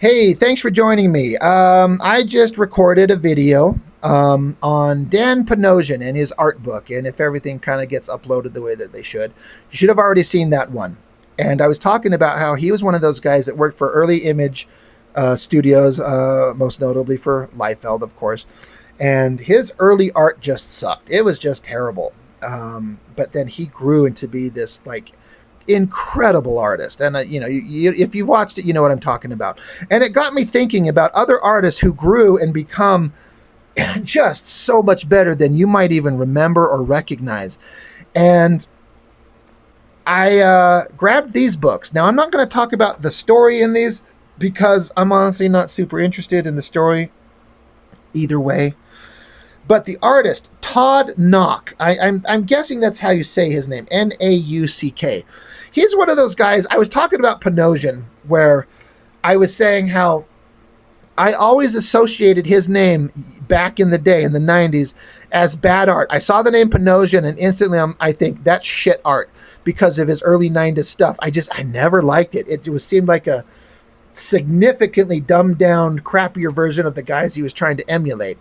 Hey, thanks for joining me. I just recorded a video on Dan Panosian and his art book, and if everything kind of gets uploaded the way that they should, you should have already seen that one. And I was talking about how he was one of those guys that worked for early image studios, most notably for Liefeld, of course. And his early art just sucked. It was just terrible. But then he grew into be this like incredible artist, and if you watched it, you know what I'm talking about. And it got me thinking about other artists who grew and become just so much better than you might even remember or recognize. And I grabbed these books. Now I'm not going to talk about the story in these because I'm honestly not super interested in the story either way. But the artist, Todd Nauck, I'm guessing that's how you say his name, Nauck. He's one of those guys. I was talking about Panosian, where I was saying how I always associated his name back in the day, in the 90s, as bad art. I saw the name Panosian, and instantly I think that's shit art because of his early 90s stuff. I never liked it. Seemed like a significantly dumbed down, crappier version of the guys he was trying to emulate.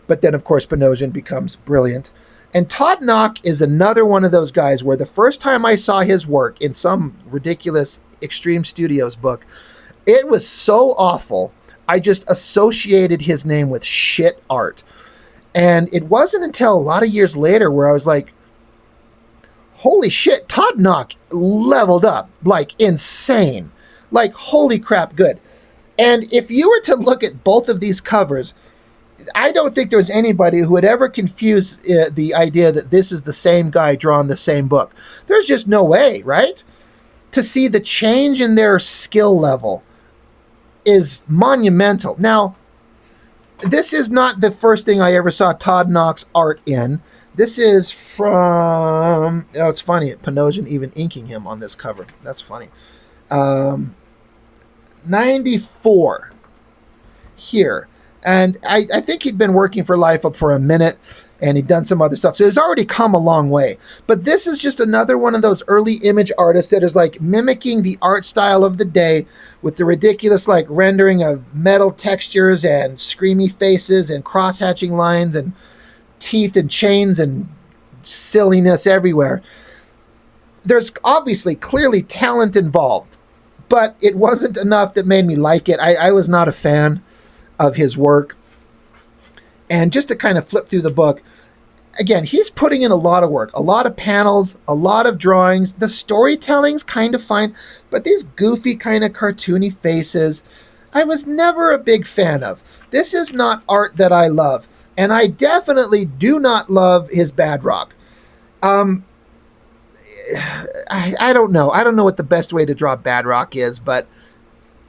But then, of course, Panosian becomes brilliant. And Todd Nauck is another one of those guys where the first time I saw his work in some ridiculous Extreme Studios book, it was so awful, I just associated his name with shit art. And it wasn't until a lot of years later where I was like, holy shit, Todd Nauck leveled up like insane. Like, holy crap, good. And if you were to look at both of these covers, I don't think there was anybody who would ever confuse the idea that this is the same guy drawing the same book. There's just no way, right? To see the change in their skill level is monumental. Now, this is not the first thing I ever saw Todd Nauck's art in. This is from, it's funny, Panosian even inking him on this cover. That's funny. 94 here. And I think he'd been working for Liefeld for a minute, and he'd done some other stuff. So he's already come a long way. But this is just another one of those early image artists that is like mimicking the art style of the day with the ridiculous like rendering of metal textures and screamy faces and cross-hatching lines and teeth and chains and silliness everywhere. There's obviously clearly talent involved, but it wasn't enough that made me like it. I was not a fan of his work. And just to kind of flip through the book, again, he's putting in a lot of work, a lot of panels, a lot of drawings. The storytelling's kind of fine, but these goofy kind of cartoony faces, I was never a big fan of. This is not art that I love, and I definitely do not love his bad rock. I don't know. I don't know what the best way to draw bad rock is, but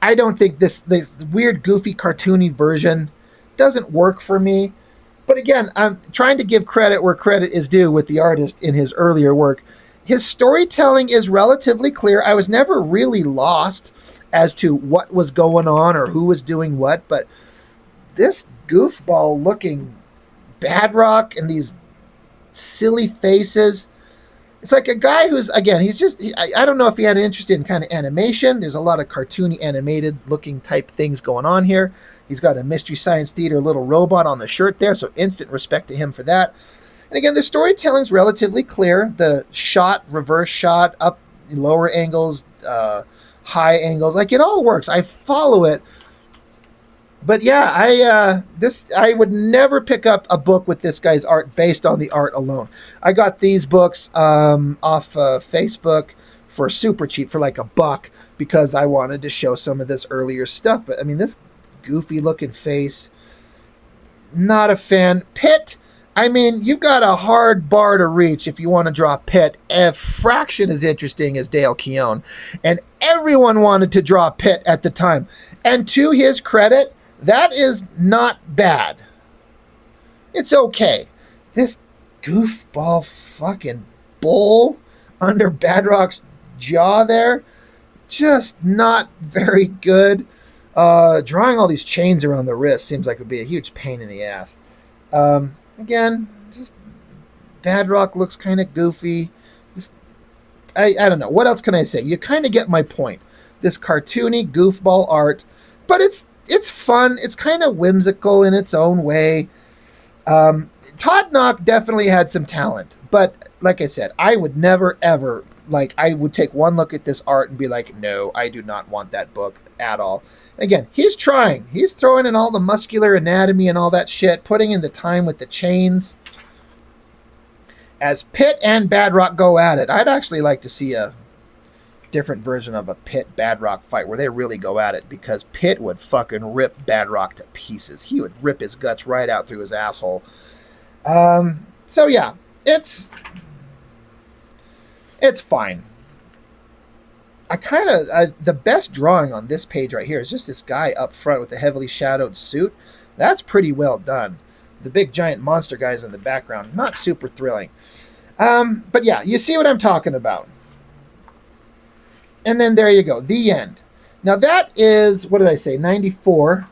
I don't think this weird, goofy, cartoony version doesn't work for me. But again, I'm trying to give credit where credit is due with the artist in his earlier work. His storytelling is relatively clear. I was never really lost as to what was going on or who was doing what, but this goofball-looking bad rock and these silly faces, it's like a guy who's, again, I don't know if he had an interest in kind of animation. There's a lot of cartoony animated looking type things going on here. He's got a Mystery Science Theater little robot on the shirt there, so instant respect to him for that. And again, the storytelling's relatively clear. The shot, reverse shot, up, lower angles, high angles, like it all works. I follow it. But yeah, I would never pick up a book with this guy's art based on the art alone. I got these books off Facebook for super cheap, for like $1, because I wanted to show some of this earlier stuff. But I mean, this goofy looking face, not a fan. Pitt, I mean, you've got a hard bar to reach if you want to draw Pitt. A fraction as interesting as Dale Keown, and everyone wanted to draw Pitt at the time. And to his credit, that is not bad. It's okay. This goofball fucking bull under Badrock's jaw there, just not very good. Drawing all these chains around the wrist seems like it would be a huge pain in the ass. Again, just Badrock looks kind of goofy. I don't know. What else can I say? You kind of get my point. This cartoony goofball art but it's fun. It's kind of whimsical in its own way. Todd Nauck definitely had some talent, but like I said, I would never ever like I would take one look at this art and be like, no, I do not want that book at all. Again, he's trying. He's throwing in all the muscular anatomy and all that shit, putting in the time with the chains. As Pitt and Badrock go at it, I'd actually like to see a different version of a Pitt Badrock fight where they really go at it, because Pitt would fucking rip Badrock to pieces. He would rip his guts right out through his asshole. So yeah, it's fine. The best drawing on this page right here is just this guy up front with the heavily shadowed suit. That's pretty well done. The big giant monster guys in the background, not super thrilling. But yeah, you see what I'm talking about. And then there you go, the end. Now that is, what did I say, 94.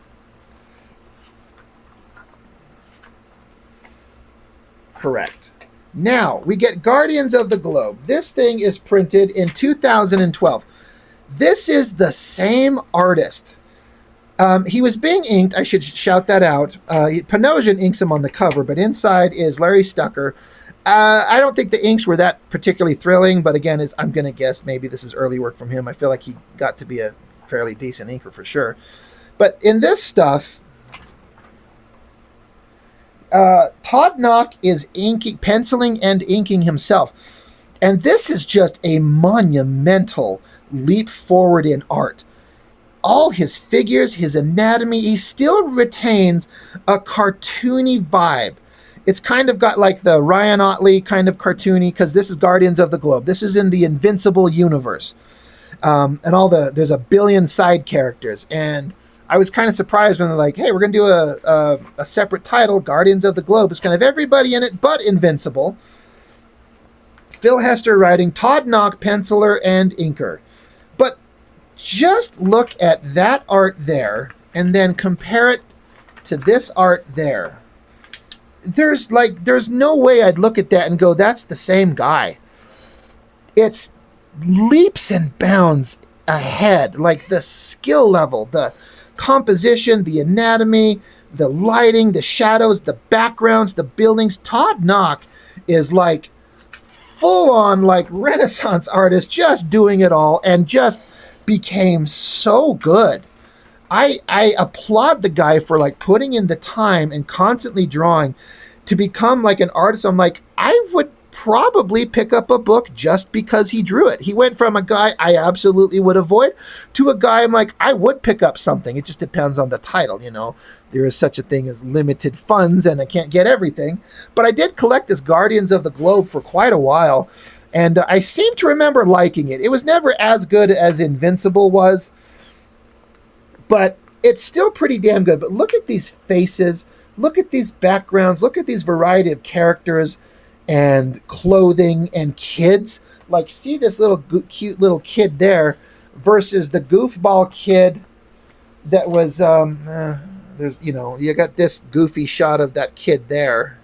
Correct. Now, we get Guardians of the Globe. This thing is printed in 2012. This is the same artist. He was being inked, I should shout that out. Panosian inks him on the cover, but inside is Larry Stucker. I don't think the inks were that particularly thrilling, but again, I'm going to guess maybe this is early work from him. I feel like he got to be a fairly decent inker for sure. But in this stuff, Todd Nauck is penciling and inking himself. And this is just a monumental leap forward in art. All his figures, his anatomy, he still retains a cartoony vibe. It's kind of got like the Ryan Otley kind of cartoony, because this is Guardians of the Globe. This is in the Invincible universe. And there's a billion side characters. And I was kind of surprised when they're like, hey, we're going to do a separate title, Guardians of the Globe. It's kind of everybody in it but Invincible. Phil Hester writing, Todd Nauck, penciler and inker. But just look at that art there and then compare it to this art there. There's no way I'd look at that and go, that's the same guy. It's leaps and bounds ahead, like the skill level, the composition, the anatomy, the lighting, the shadows, the backgrounds, the buildings. Todd Nauck is like full on like Renaissance artist, just doing it all, and just became so good. I applaud the guy for like putting in the time and constantly drawing to become like an artist. I'm like, I would probably pick up a book just because he drew it. He went from a guy I absolutely would avoid to a guy I'm like, I would pick up something. It just depends on the title, you know. There is such a thing as limited funds and I can't get everything. But I did collect this Guardians of the Globe for quite a while, and I seem to remember liking it. It was never as good as Invincible was, but it's still pretty damn good. But look at these faces, look at these backgrounds, look at these variety of characters and clothing and kids. Like, see this little cute little kid there versus the goofball kid that was, there's, you know, you got this goofy shot of that kid there.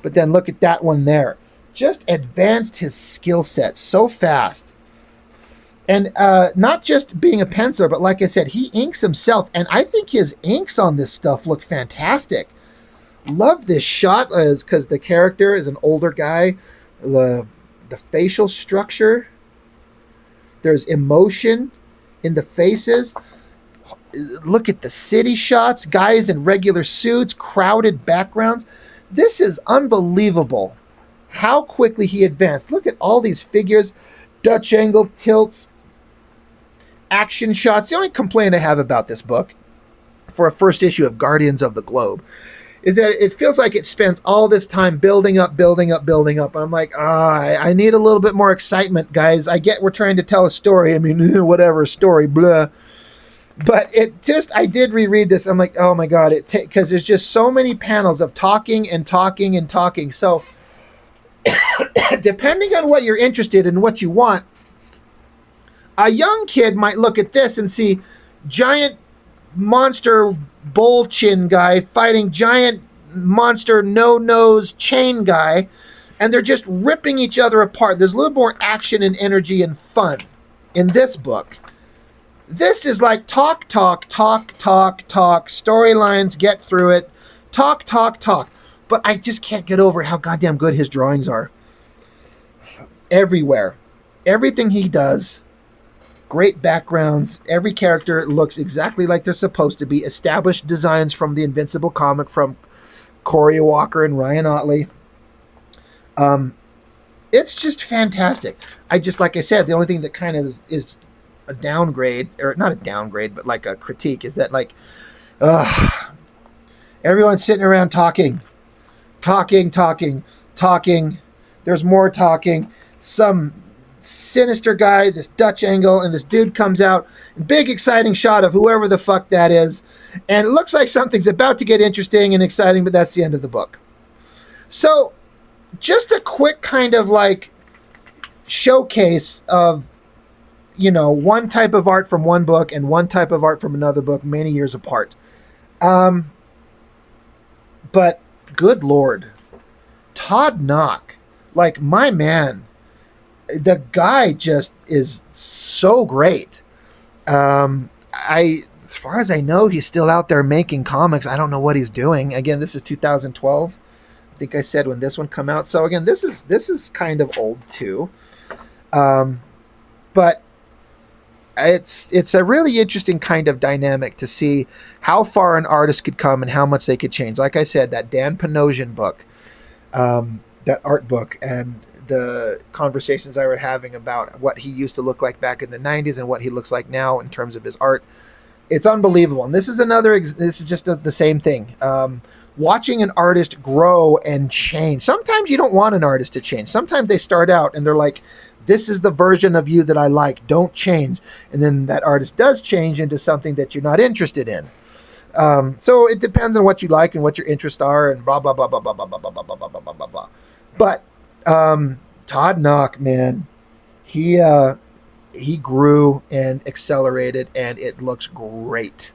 But then look at that one there. Just advanced his skill set so fast. And not just being a penciler, but like I said, he inks himself. And I think his inks on this stuff look fantastic. Love this shot because the character is an older guy. The facial structure. There's emotion in the faces. Look at the city shots. Guys in regular suits, crowded backgrounds. This is unbelievable how quickly he advanced. Look at all these figures. Dutch angle tilts. Action shots. The only complaint I have about this book for a first issue of Guardians of the Globe is that it feels like it spends all this time building up. And I'm like, I need a little bit more excitement, guys. I get we're trying to tell a story. I mean, whatever, story, blah. But it just, I did reread this. I'm like, oh my God, because there's just so many panels of talking and talking and talking. So depending on what you're interested in, what you want, a young kid might look at this and see giant monster bull chin guy fighting giant monster no-nose chain guy, and they're just ripping each other apart. There's a little more action and energy and fun in this book. This is like talk, talk, talk, talk, talk, storylines, get through it, talk, talk, talk. But I just can't get over how goddamn good his drawings are. Everywhere. Everything he does, great backgrounds. Every character looks exactly like they're supposed to be. Established designs from the Invincible comic from Corey Walker and Ryan Otley. It's just fantastic. I just, like I said, the only thing that kind of is a downgrade, or not a downgrade, but like a critique, is that like, everyone's sitting around talking. There's more talking. Some sinister guy, this Dutch angle, and this dude comes out, big exciting shot of whoever the fuck that is, and it looks like something's about to get interesting and exciting, but that's the end of the book. So just a quick kind of like showcase of, you know, one type of art from one book and one type of art from another book many years apart. But good Lord, Todd Nauck, like, my man, the guy just is so great. As far as I know, he's still out there making comics. I don't know what he's doing. Again, this is 2012. I think I said when this one come out. So again, this is kind of old too. But it's a really interesting kind of dynamic to see how far an artist could come and how much they could change. Like I said, that Dan Panosian book, that art book, and the conversations I were having about what he used to look like back in the 90s and what he looks like now in terms of his art, it's unbelievable. And this is this is just the same thing. Watching an artist grow and change. Sometimes you don't want an artist to change. Sometimes they start out and they're like, this is the version of you that I like. Don't change. And then that artist does change into something that you're not interested in. So it depends on what you like and what your interests are and blah, blah, blah, blah, blah, blah, blah, blah, blah, blah, blah, blah, blah, blah. But Todd Nauck, man, he grew and accelerated, and it looks great.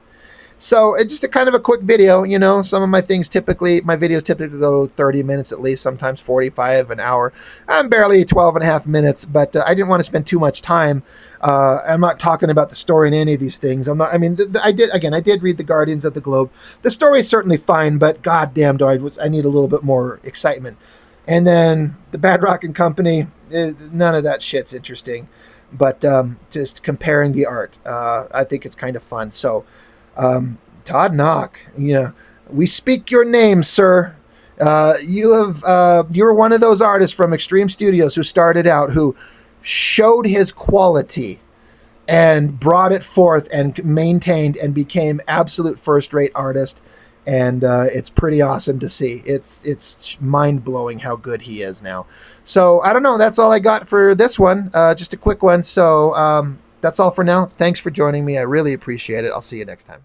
So it's just a kind of a quick video, you know. Some of my videos typically go 30 minutes at least, sometimes 45, an hour. I'm barely 12 and a half minutes, but I didn't want to spend too much time. I'm not talking about the story in any of these things. I did read the Guardians of the Globe. The story is certainly fine, but goddamn, I need a little bit more excitement. And then the Bad Rock and Company, none of that shit's interesting. But just comparing the art, I think it's kind of fun. So, Todd Nauck, you know, we speak your name, sir. You're one of those artists from Extreme Studios who started out, who showed his quality and brought it forth and maintained and became absolute first-rate artist. And it's pretty awesome to see. It's mind-blowing how good he is now. So I don't know. That's all I got for this one. Just a quick one. So that's all for now. Thanks for joining me. I really appreciate it. I'll see you next time.